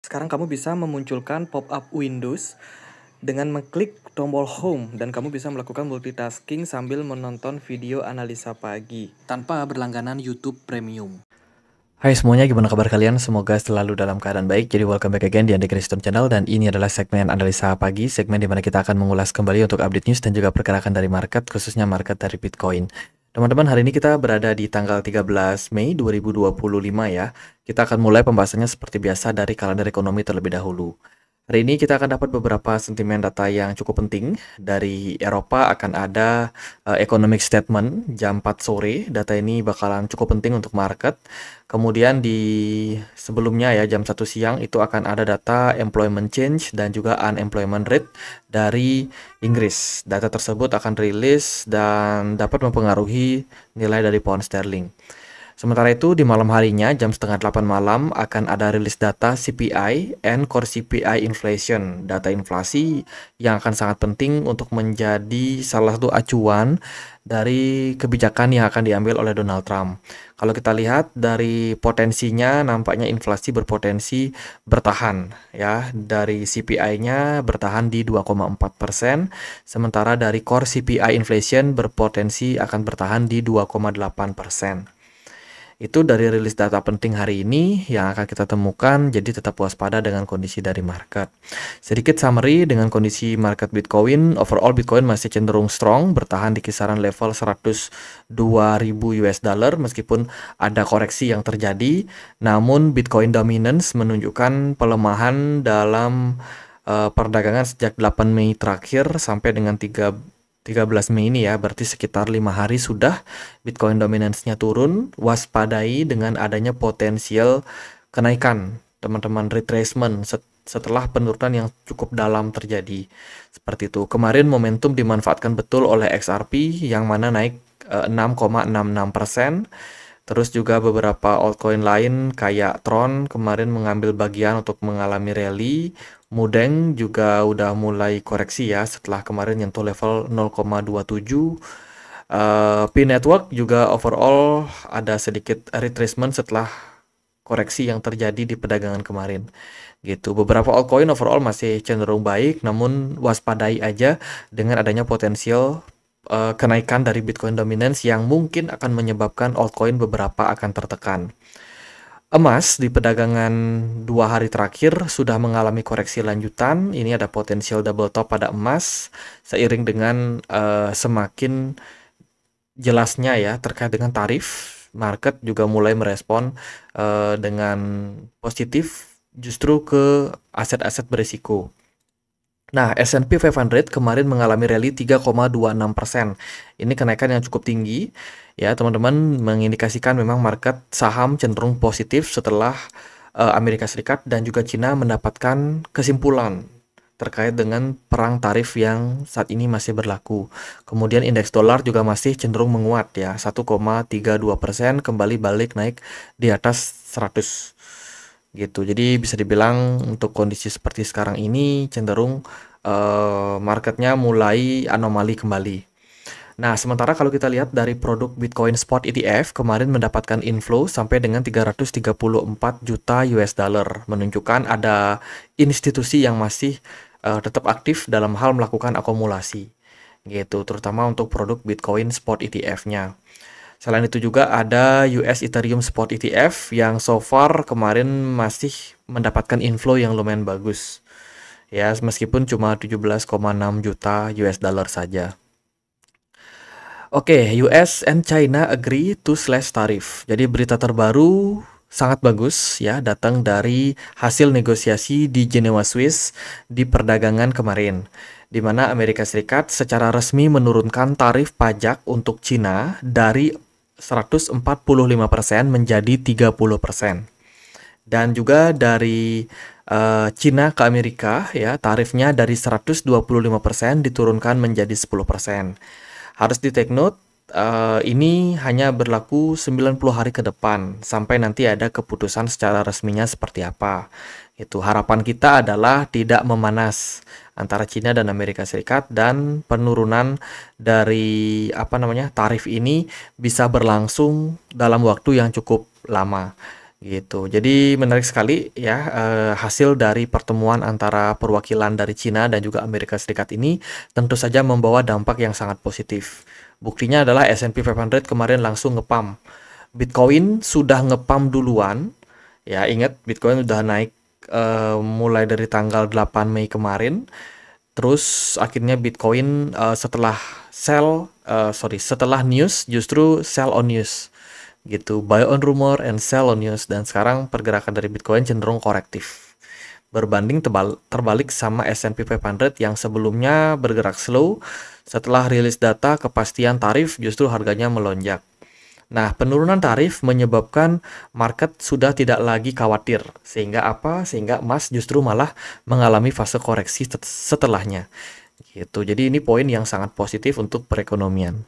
Sekarang kamu bisa memunculkan pop-up Windows dengan mengklik tombol Home dan kamu bisa melakukan multitasking sambil menonton video analisa pagi tanpa berlangganan YouTube Premium. Hai semuanya, gimana kabar kalian? Semoga selalu dalam keadaan baik. Jadi welcome back again di Andi Kriston Channel, dan ini adalah segmen analisa pagi, segmen dimana kita akan mengulas kembali untuk update news dan juga pergerakan dari market, khususnya market dari Bitcoin. Teman-teman, hari ini kita berada di tanggal 13 Mei 2025 ya. Kita akan mulai pembahasannya seperti biasa dari kalender ekonomi terlebih dahulu. Hari ini kita akan dapat beberapa sentimen data yang cukup penting. Dari Eropa akan ada economic statement jam 4 sore. Data ini bakalan cukup penting untuk market. Kemudian di sebelumnya ya jam 1 siang itu akan ada data employment change dan juga unemployment rate dari Inggris. Data tersebut akan rilis dan dapat mempengaruhi nilai dari pound sterling. Sementara itu, di malam harinya, jam setengah 8 malam, akan ada rilis data CPI and Core CPI Inflation, data inflasi yang akan sangat penting untuk menjadi salah satu acuan dari kebijakan yang akan diambil oleh Donald Trump. Kalau kita lihat dari potensinya, nampaknya inflasi berpotensi bertahan, ya. Dari CPI-nya bertahan di 2,4%, sementara dari Core CPI Inflation berpotensi akan bertahan di 2,8%. Itu dari rilis data penting hari ini yang akan kita temukan, jadi tetap waspada dengan kondisi dari market. Sedikit summary dengan kondisi market Bitcoin, overall Bitcoin masih cenderung strong, bertahan di kisaran level 102.000 US dollar meskipun ada koreksi yang terjadi, namun Bitcoin dominance menunjukkan pelemahan dalam perdagangan sejak 8 Mei terakhir sampai dengan 13 Mei ini ya, berarti sekitar 5 hari sudah Bitcoin dominance-nya turun. Waspadai dengan adanya potensial kenaikan, teman-teman, retracement setelah penurunan yang cukup dalam terjadi. Seperti itu. Kemarin momentum dimanfaatkan betul oleh XRP yang mana naik 6,66%. Terus juga beberapa altcoin lain kayak Tron kemarin mengambil bagian untuk mengalami rally. Mudeng juga udah mulai koreksi ya setelah kemarin nyentuh level 0,27. P-Network juga overall ada sedikit retracement setelah koreksi yang terjadi di perdagangan kemarin. Gitu. Beberapa altcoin overall masih cenderung baik, namun waspadai aja dengan adanya potensial kenaikan dari Bitcoin dominance yang mungkin akan menyebabkan altcoin beberapa akan tertekan. Emas di perdagangan 2 hari terakhir sudah mengalami koreksi lanjutan. Ini ada potensial double top pada emas seiring dengan semakin jelasnya ya terkait dengan tarif. Market juga mulai merespon dengan positif justru ke aset-aset berisiko. Nah, S&P 500 kemarin mengalami rally 3,26%. Ini kenaikan yang cukup tinggi. Ya, teman-teman, mengindikasikan memang market saham cenderung positif setelah Amerika Serikat dan juga Cina mendapatkan kesimpulan terkait dengan perang tarif yang saat ini masih berlaku. Kemudian indeks dolar juga masih cenderung menguat ya, 1,32%, kembali balik naik di atas 100. Gitu. Jadi bisa dibilang untuk kondisi seperti sekarang ini cenderung marketnya mulai anomali kembali. Nah, sementara kalau kita lihat dari produk Bitcoin Spot ETF kemarin mendapatkan inflow sampai dengan 334 juta US dollar, menunjukkan ada institusi yang masih tetap aktif dalam hal melakukan akumulasi. Gitu, terutama untuk produk Bitcoin Spot ETF-nya. Selain itu juga ada US Ethereum Spot ETF yang so far kemarin masih mendapatkan inflow yang lumayan bagus. Ya, meskipun cuma 17,6 juta US dollar saja. Oke, US and China agree to slash tarif. Jadi berita terbaru sangat bagus ya, datang dari hasil negosiasi di Jenewa, Swiss di perdagangan kemarin, di mana Amerika Serikat secara resmi menurunkan tarif pajak untuk China dari 145% menjadi 30%. Dan juga dari China ke Amerika ya, tarifnya dari 125% diturunkan menjadi 10%. Harus di take note, ini hanya berlaku 90 hari ke depan sampai nanti ada keputusan secara resminya seperti apa. Itu harapan kita adalah tidak memanas antara China dan Amerika Serikat, dan penurunan dari tarif ini bisa berlangsung dalam waktu yang cukup lama. gitu. Jadi menarik sekali ya, hasil dari pertemuan antara perwakilan dari Cina dan juga Amerika Serikat ini tentu saja membawa dampak yang sangat positif. Buktinya adalah S&P 500 kemarin langsung ngepump. Bitcoin sudah ngepump duluan. Ya, ingat Bitcoin udah naik mulai dari tanggal 8 Mei kemarin. Terus akhirnya Bitcoin setelah news justru sell on news gitu, buy on rumor and sell on news, dan sekarang pergerakan dari Bitcoin cenderung korektif berbanding terbalik sama S&P 500 yang sebelumnya bergerak slow. Setelah rilis data kepastian tarif justru harganya melonjak. Nah, penurunan tarif menyebabkan market sudah tidak lagi khawatir. Sehingga apa? Sehingga emas justru malah mengalami fase koreksi setelahnya. Gitu. Jadi ini poin yang sangat positif untuk perekonomian.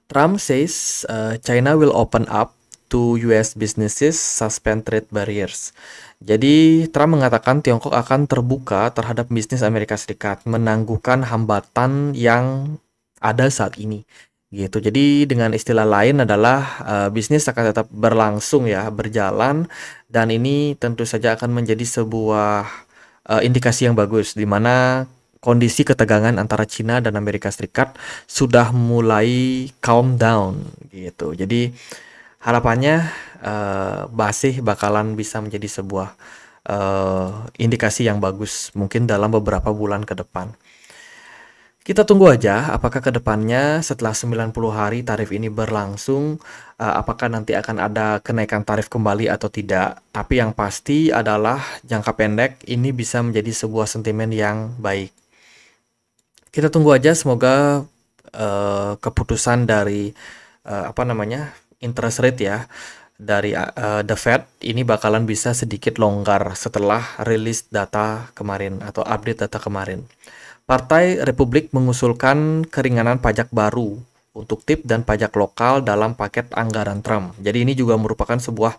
Trump says China will open up to US businesses, suspend trade barriers. Jadi Trump mengatakan Tiongkok akan terbuka terhadap bisnis Amerika Serikat, menangguhkan hambatan yang ada saat ini. Gitu. Jadi dengan istilah lain adalah bisnis akan tetap berlangsung ya, berjalan, dan ini tentu saja akan menjadi sebuah indikasi yang bagus di mana kondisi ketegangan antara Cina dan Amerika Serikat sudah mulai calm down gitu. Jadi harapannya masih bakalan bisa menjadi sebuah indikasi yang bagus mungkin dalam beberapa bulan ke depan. Kita tunggu aja apakah ke depannya setelah 90 hari tarif ini berlangsung, apakah nanti akan ada kenaikan tarif kembali atau tidak. Tapi yang pasti adalah jangka pendek ini bisa menjadi sebuah sentimen yang baik. Kita tunggu aja, semoga keputusan dari interest rate ya dari the Fed ini bakalan bisa sedikit longgar setelah rilis data kemarin atau update data kemarin. Partai Republik mengusulkan keringanan pajak baru untuk tip dan pajak lokal dalam paket anggaran Trump. Jadi ini juga merupakan sebuah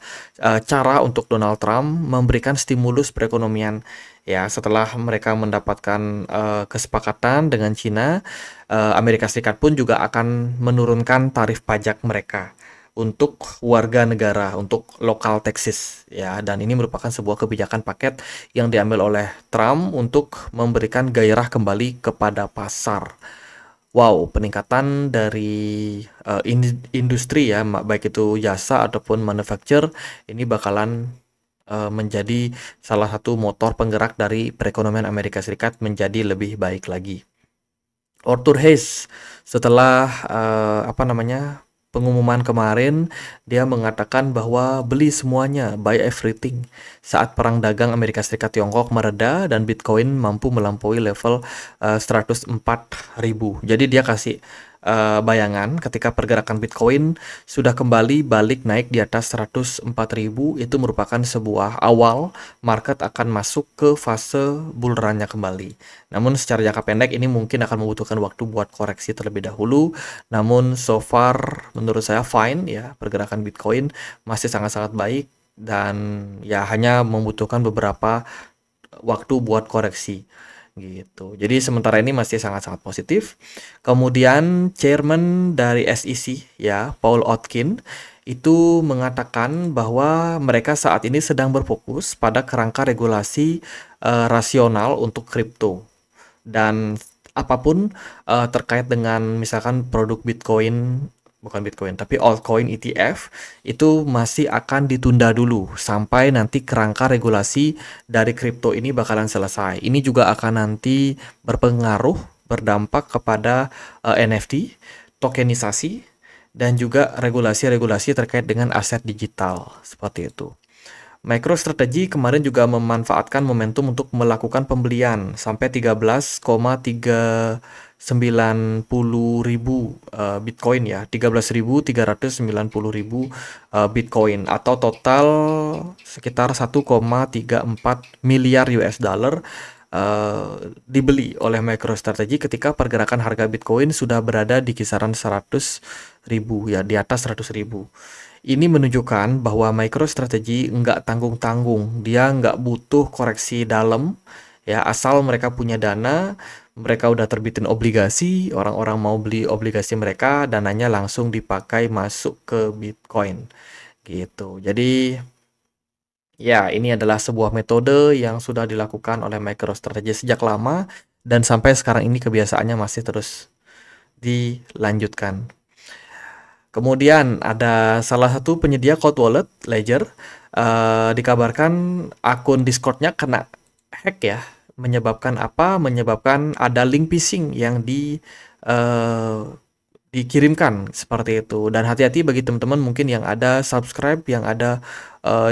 cara untuk Donald Trump memberikan stimulus perekonomian ya, setelah mereka mendapatkan kesepakatan dengan Cina. Amerika Serikat pun juga akan menurunkan tarif pajak mereka untuk warga negara, untuk local taxes ya, dan ini merupakan sebuah kebijakan paket yang diambil oleh Trump untuk memberikan gairah kembali kepada pasar. Wow, peningkatan dari industri ya, baik itu jasa ataupun manufacture, ini bakalan menjadi salah satu motor penggerak dari perekonomian Amerika Serikat menjadi lebih baik lagi. Arthur Hayes setelah pengumuman kemarin, dia mengatakan bahwa beli semuanya, buy everything, saat perang dagang Amerika Serikat Tiongkok mereda dan Bitcoin mampu melampaui level 104.000. Jadi dia kasih bayangan ketika pergerakan Bitcoin sudah kembali balik naik di atas 104.000, itu merupakan sebuah awal market akan masuk ke fase bull run-nya kembali. Namun secara jangka pendek ini mungkin akan membutuhkan waktu buat koreksi terlebih dahulu. Namun so far menurut saya fine ya, pergerakan Bitcoin masih sangat-sangat baik dan ya hanya membutuhkan beberapa waktu buat koreksi gitu. Jadi sementara ini masih sangat-sangat positif. Kemudian chairman dari SEC ya, Paul Otkin itu mengatakan bahwa mereka saat ini sedang berfokus pada kerangka regulasi rasional untuk kripto. Dan apapun terkait dengan misalkan produk bukan Bitcoin, tapi altcoin ETF itu masih akan ditunda dulu sampai nanti kerangka regulasi dari kripto ini bakalan selesai. Ini juga akan nanti berdampak kepada NFT, tokenisasi, dan juga regulasi-regulasi terkait dengan aset digital seperti itu. MicroStrategy kemarin juga memanfaatkan momentum untuk melakukan pembelian sampai 13,390.000 Bitcoin ya, 13.390.000 Bitcoin atau total sekitar 1,34 miliar US dollar dibeli oleh MicroStrategy ketika pergerakan harga Bitcoin sudah berada di kisaran 100.000 ya, di atas 100.000. Ini menunjukkan bahwa MicroStrategy nggak tanggung-tanggung, dia nggak butuh koreksi dalam ya, asal mereka punya dana, mereka udah terbitin obligasi, orang-orang mau beli obligasi mereka, dananya langsung dipakai masuk ke Bitcoin gitu. Jadi ya, ini adalah sebuah metode yang sudah dilakukan oleh MicroStrategy sejak lama dan sampai sekarang ini kebiasaannya masih terus dilanjutkan. Kemudian ada salah satu penyedia cold wallet, Ledger, dikabarkan akun Discord-nya kena hack ya. Menyebabkan apa? Menyebabkan ada link phishing yang dikirimkan seperti itu. Dan hati-hati bagi teman-teman mungkin yang ada subscribe, yang ada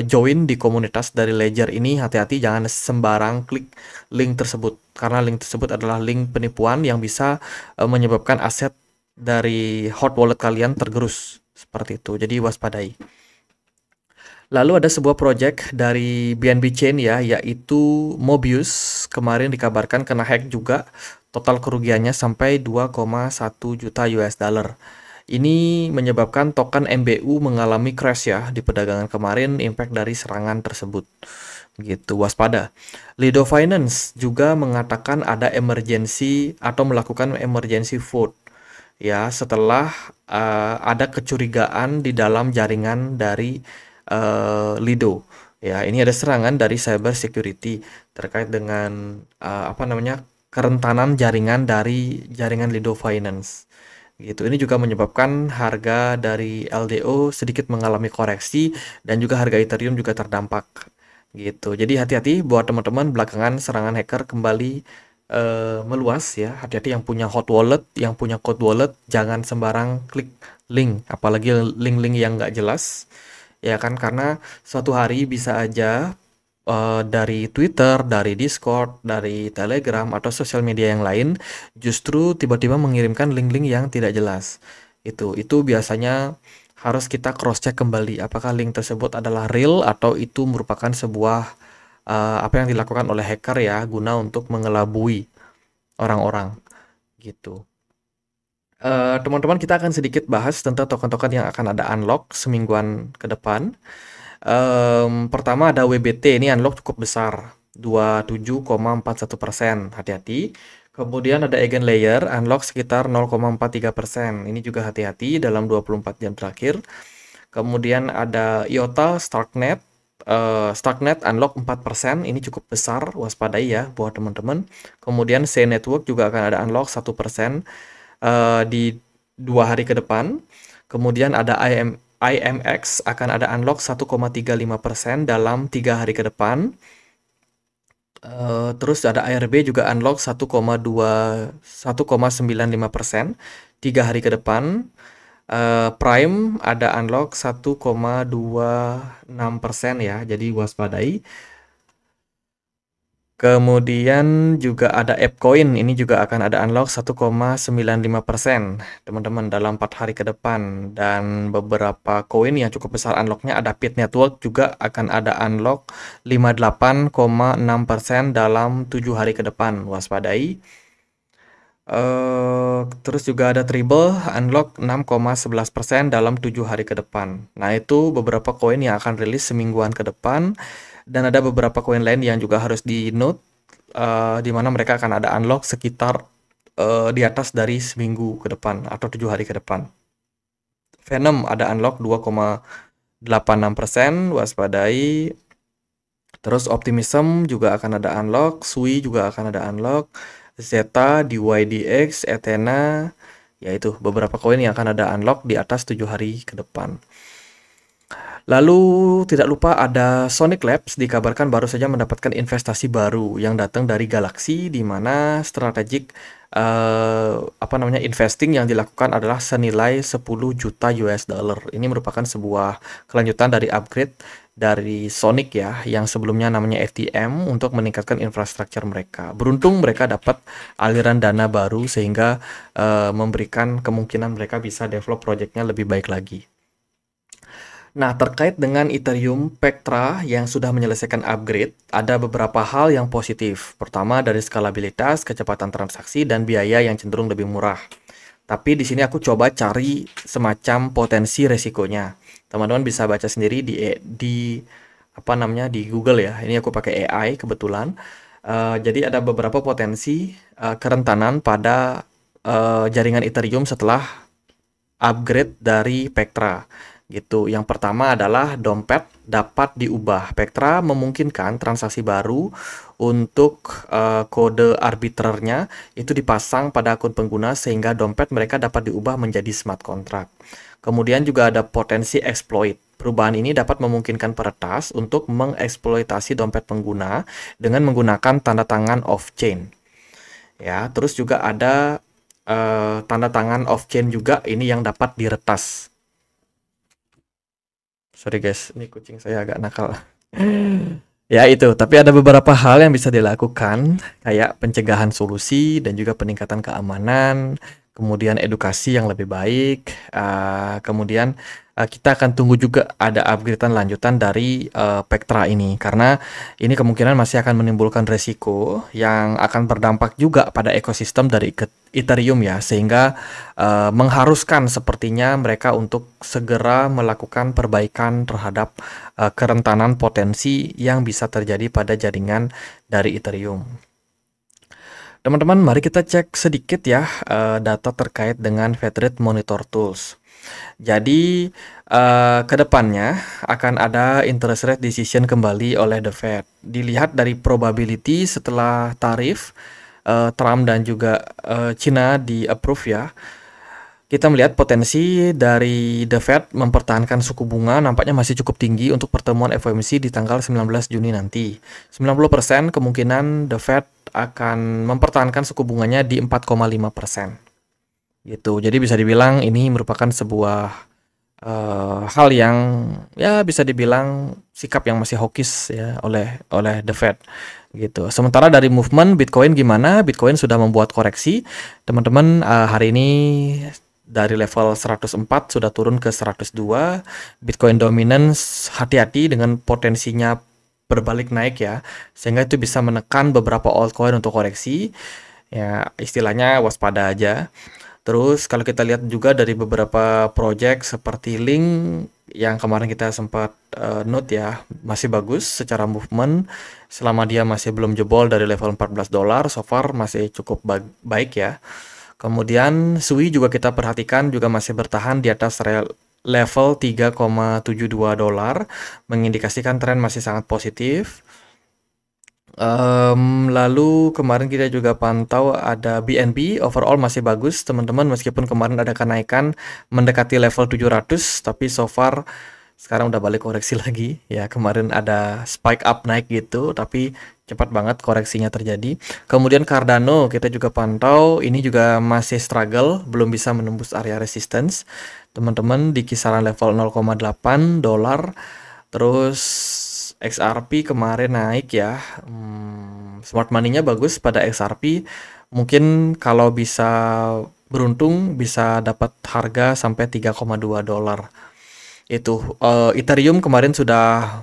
join di komunitas dari Ledger ini, hati-hati jangan sembarang klik link tersebut. Karena link tersebut adalah link penipuan yang bisa menyebabkan aset dari hot wallet kalian tergerus seperti itu. Jadi waspadai. Lalu ada sebuah project dari BNB Chain ya, yaitu Mobius. Kemarin dikabarkan kena hack juga. Total kerugiannya sampai 2,1 juta US dollar. Ini menyebabkan token MBU mengalami crash ya di perdagangan kemarin, impact dari serangan tersebut. Gitu, waspada. Lido Finance juga mengatakan ada emergency atau melakukan emergency vote ya setelah ada kecurigaan di dalam jaringan dari Lido. Ya, ini ada serangan dari cyber security terkait dengan kerentanan jaringan dari jaringan Lido Finance. Gitu. Ini juga menyebabkan harga dari LDO sedikit mengalami koreksi dan juga harga Ethereum juga terdampak. Gitu. Jadi hati-hati buat teman-teman, belakangan serangan hacker kembali meluas ya. Hati-hati yang punya hot wallet, yang punya cold wallet, jangan sembarang klik link, apalagi link-link yang nggak jelas. Ya kan, karena suatu hari bisa aja dari Twitter, dari Discord, dari Telegram atau sosial media yang lain justru tiba-tiba mengirimkan link-link yang tidak jelas. Itu biasanya harus kita cross check kembali apakah link tersebut adalah real atau itu merupakan sebuah apa yang dilakukan oleh hacker ya guna untuk mengelabui orang-orang gitu. Teman-teman, kita akan sedikit bahas tentang token-token yang akan ada unlock semingguan ke depan. Pertama ada WBT, ini unlock cukup besar, 27,41%, hati-hati. Kemudian ada Eigenlayer, unlock sekitar 0,43%, ini juga hati-hati dalam 24 jam terakhir. Kemudian ada IOTA Starknet, Starknet unlock 4%, ini cukup besar, waspadai ya buat teman-teman. Kemudian C Network juga akan ada unlock 1% di 2 hari ke depan. Kemudian ada IMX akan ada unlock 1,35% dalam 3 hari ke depan. Terus ada ARB juga unlock 1,95% 3 hari ke depan. Prime ada unlock 1,26% ya, jadi waspadai. Kemudian juga ada AppCoin, ini juga akan ada unlock 1,95% teman-teman dalam 4 hari ke depan. Dan beberapa koin yang cukup besar unlocknya ada Pit Network juga akan ada unlock 58,6% dalam 7 hari ke depan, waspadai. Terus juga ada Tribble unlock 6,11% dalam 7 hari ke depan. Nah, itu beberapa koin yang akan rilis semingguan ke depan. Dan ada beberapa koin lain yang juga harus di note, di mana mereka akan ada unlock sekitar di atas dari seminggu ke depan atau 7 hari ke depan. Venom ada unlock 2,86%, waspadai. Terus Optimism juga akan ada unlock, Sui juga akan ada unlock, Zeta, DYDX, Ethena, yaitu beberapa koin yang akan ada unlock di atas 7 hari ke depan. Lalu tidak lupa ada Sonic Labs, dikabarkan baru saja mendapatkan investasi baru yang datang dari Galaxy, di mana strategik investing yang dilakukan adalah senilai 10 juta US dollar. Ini merupakan sebuah kelanjutan dari upgrade dari Sonic ya, yang sebelumnya namanya FTM untuk meningkatkan infrastruktur mereka. Beruntung mereka dapat aliran dana baru sehingga memberikan kemungkinan mereka bisa develop projectnya lebih baik lagi. Nah, terkait dengan Ethereum Pectra yang sudah menyelesaikan upgrade, ada beberapa hal yang positif. Pertama, dari skalabilitas, kecepatan transaksi, dan biaya yang cenderung lebih murah. Tapi di sini aku coba cari semacam potensi resikonya. Teman-teman bisa baca sendiri di Google ya. Ini aku pakai AI kebetulan. Jadi ada beberapa potensi kerentanan pada jaringan Ethereum setelah upgrade dari Pectra. gitu. Yang pertama adalah dompet dapat diubah. Pectra memungkinkan transaksi baru untuk kode arbitrernya itu dipasang pada akun pengguna sehingga dompet mereka dapat diubah menjadi smart contract. Kemudian juga ada potensi exploit. Perubahan ini dapat memungkinkan peretas untuk mengeksploitasi dompet pengguna dengan menggunakan tanda tangan off-chain. Ya, terus juga ada tanda tangan off-chain juga ini yang dapat diretas. Sorry guys, ini kucing saya agak nakal. Ya itu, tapi ada beberapa hal yang bisa dilakukan, kayak pencegahan solusi dan juga peningkatan keamanan, kemudian edukasi yang lebih baik, kemudian kita akan tunggu juga ada upgradean lanjutan dari Pectra ini, karena ini kemungkinan masih akan menimbulkan resiko yang akan berdampak juga pada ekosistem dari Ethereum ya, sehingga mengharuskan sepertinya mereka untuk segera melakukan perbaikan terhadap kerentanan potensi yang bisa terjadi pada jaringan dari Ethereum. Teman-teman, mari kita cek sedikit ya data terkait dengan Fed Rate Monitor Tools. Jadi kedepannya akan ada interest rate decision kembali oleh the Fed. Dilihat dari probability setelah tarif Trump dan juga China di approve ya. Kita melihat potensi dari the Fed mempertahankan suku bunga nampaknya masih cukup tinggi untuk pertemuan FOMC di tanggal 19 Juni nanti. 90% kemungkinan the Fed akan mempertahankan suku bunganya di 4,5%. Gitu. Jadi bisa dibilang ini merupakan sebuah hal yang ya bisa dibilang sikap yang masih hawkish ya oleh the Fed gitu. Sementara dari movement Bitcoin gimana? Bitcoin sudah membuat koreksi. Teman-teman hari ini dari level 104 sudah turun ke 102. Bitcoin dominance hati-hati dengan potensinya berbalik naik ya. Sehingga itu bisa menekan beberapa altcoin untuk koreksi. Ya, istilahnya waspada aja. Terus kalau kita lihat juga dari beberapa project seperti Link yang kemarin kita sempat note ya, masih bagus secara movement selama dia masih belum jebol dari level $14, so far masih cukup baik ya. Kemudian Sui juga kita perhatikan juga masih bertahan di atas level $3,72, mengindikasikan tren masih sangat positif. Lalu kemarin kita juga pantau ada BNB, overall masih bagus teman-teman, meskipun kemarin ada kenaikan mendekati level 700, tapi so far sekarang udah balik koreksi lagi ya. Kemarin ada spike up naik gitu, tapi cepat banget koreksinya terjadi. Kemudian Cardano kita juga pantau, ini juga masih struggle, belum bisa menembus area resistance teman-teman di kisaran level $0,8. Terus XRP kemarin naik ya, smart money-nya bagus pada XRP. Mungkin kalau bisa beruntung bisa dapat harga sampai $3,2. Itu Ethereum kemarin sudah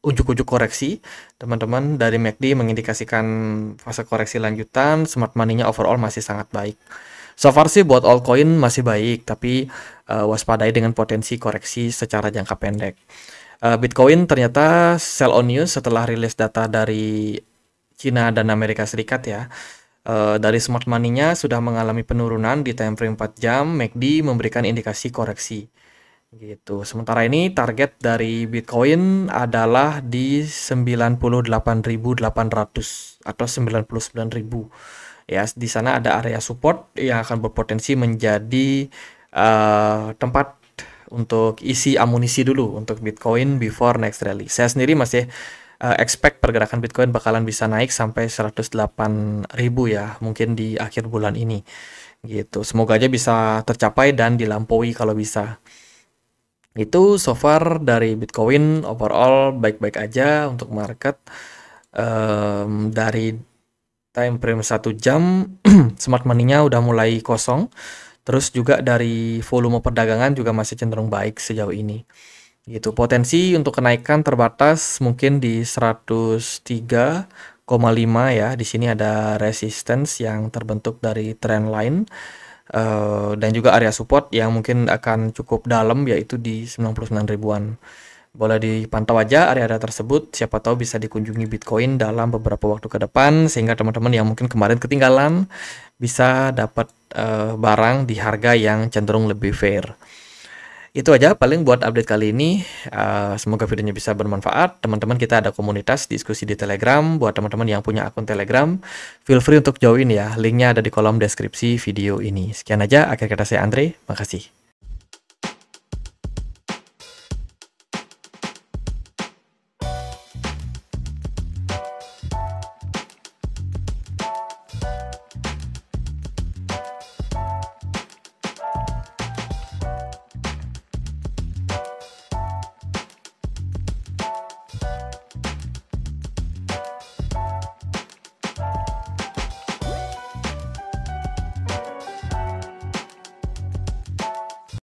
ujuk-ujuk koreksi. Teman-teman dari MACD mengindikasikan fase koreksi lanjutan. Smart money-nya overall masih sangat baik. So far sih buat altcoin masih baik, tapi waspadai dengan potensi koreksi secara jangka pendek. Bitcoin ternyata sell on news setelah rilis data dari Cina dan Amerika Serikat ya. Dari smart money-nya sudah mengalami penurunan di time frame 4 jam, MACD memberikan indikasi koreksi. Gitu. Sementara ini target dari Bitcoin adalah di 98.800 atau 99.000. Ya, di sana ada area support yang akan berpotensi menjadi tempat untuk isi amunisi dulu untuk Bitcoin before next rally. Saya sendiri masih expect pergerakan Bitcoin bakalan bisa naik sampai 108.000 ya, mungkin di akhir bulan ini. Gitu. Semoga aja bisa tercapai dan dilampaui kalau bisa. Itu so far dari Bitcoin overall baik-baik aja untuk market. Dari time frame 1 jam smart money-nya udah mulai kosong. Terus juga dari volume perdagangan juga masih cenderung baik sejauh ini. Gitu. Potensi untuk kenaikan terbatas mungkin di 103,5 ya. Di sini ada resistance yang terbentuk dari trend line. Dan juga area support yang mungkin akan cukup dalam yaitu di 99 ribuan. Boleh dipantau aja area-area tersebut, siapa tahu bisa dikunjungi Bitcoin dalam beberapa waktu ke depan sehingga teman-teman yang mungkin kemarin ketinggalan bisa dapat barang di harga yang cenderung lebih fair. Itu aja paling buat update kali ini. Semoga videonya bisa bermanfaat. Teman-teman, kita ada komunitas diskusi di Telegram. Buat teman-teman yang punya akun Telegram, feel free untuk join ya. Linknya ada di kolom deskripsi video ini. Sekian aja, akhir kata saya Andre. Makasih.